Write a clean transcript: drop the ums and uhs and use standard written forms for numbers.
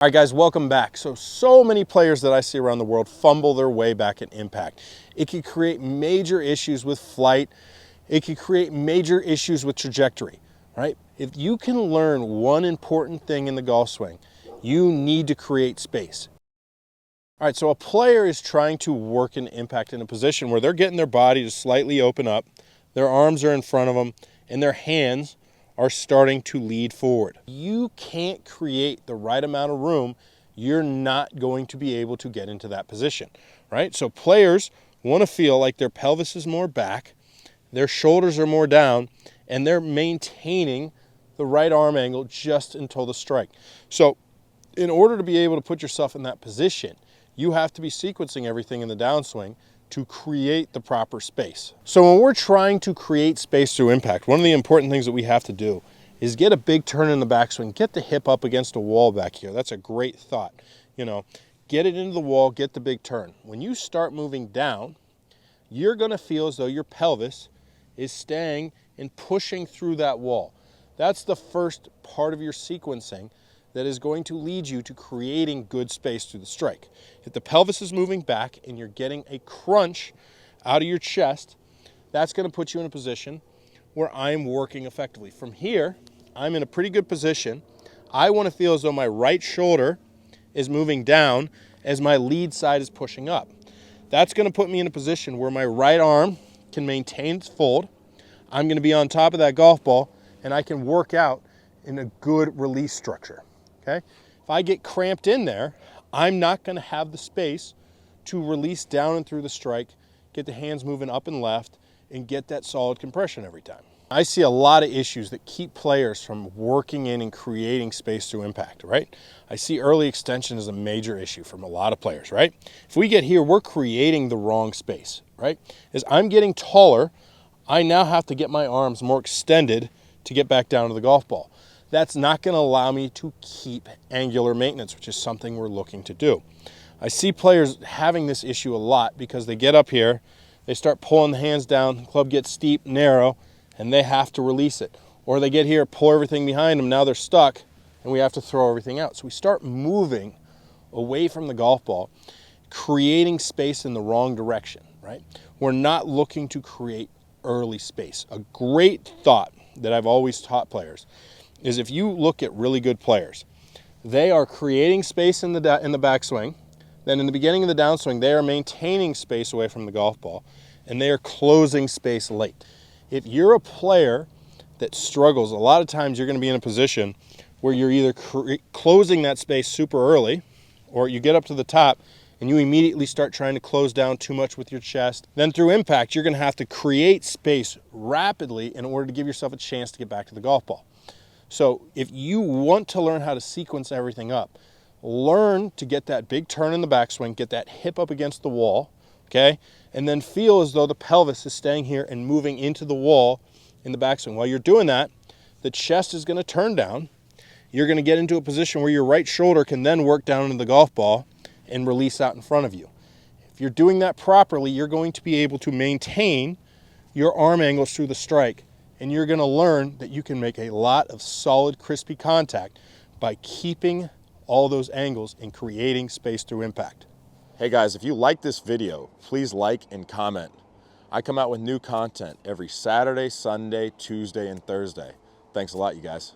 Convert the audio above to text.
All right, guys, welcome back. So many players that I see around the world fumble their way back at impact. It can create major issues with flight. It can create major issues with trajectory, right? If you can learn one important thing in the golf swing, you need to create space. All right, so a player is trying to work an impact in a position where they're getting their body to slightly open up, their arms are in front of them, and their hands are starting to lead forward. You can't create the right amount of room, you're not going to be able to get into that position, right? So players want to feel like their pelvis is more back, their shoulders are more down, and they're maintaining the right arm angle just until the strike. So in order to be able to put yourself in that position, you have to be sequencing everything in the downswing to create the proper space. So when we're trying to create space through impact, one of the important things that we have to do is get a big turn in the backswing, get the hip up against a wall back here. That's a great thought. You know, get it into the wall, get the big turn. When you start moving down, you're gonna feel as though your pelvis is staying and pushing through that wall. That's the first part of your sequencing that is going to lead you to creating good space through the strike. If the pelvis is moving back and you're getting a crunch out of your chest, that's going to put you in a position where I'm working effectively. From here, I'm in a pretty good position. I want to feel as though my right shoulder is moving down as my lead side is pushing up. That's going to put me in a position where my right arm can maintain its fold. I'm going to be on top of that golf ball and I can work out in a good release structure. Okay? If I get cramped in there, I'm not going to have the space to release down and through the strike, get the hands moving up and left, and get that solid compression every time. I see a lot of issues that keep players from working in and creating space through impact, right? I see early extension as a major issue from a lot of players, right? If we get here, we're creating the wrong space, right? As I'm getting taller, I now have to get my arms more extended to get back down to the golf ball. That's not going to allow me to keep angular maintenance, which is something we're looking to do. I see players having this issue a lot because they get up here, they start pulling the hands down, the club gets steep, narrow, and they have to release it. Or they get here, pull everything behind them, now they're stuck, and we have to throw everything out. So we start moving away from the golf ball, creating space in the wrong direction, right? We're not looking to create early space. A great thought that I've always taught players is if you look at really good players, they are creating space in the backswing, then in the beginning of the downswing, they are maintaining space away from the golf ball, and they are closing space late. If you're a player that struggles, a lot of times you're going to be in a position where you're either closing that space super early, or you get up to the top and you immediately start trying to close down too much with your chest. Then through impact, you're going to have to create space rapidly in order to give yourself a chance to get back to the golf ball. So if you want to learn how to sequence everything up, learn to get that big turn in the backswing, get that hip up against the wall, okay? And then feel as though the pelvis is staying here and moving into the wall in the backswing. While you're doing that, the chest is going to turn down. You're going to get into a position where your right shoulder can then work down into the golf ball and release out in front of you. If you're doing that properly, you're going to be able to maintain your arm angles through the strike, and you're going to learn that you can make a lot of solid, crispy contact by keeping all those angles and creating space through impact. Hey guys, if you like this video, please like and comment. I come out with new content every Saturday, Sunday, Tuesday, and Thursday. Thanks a lot, you guys.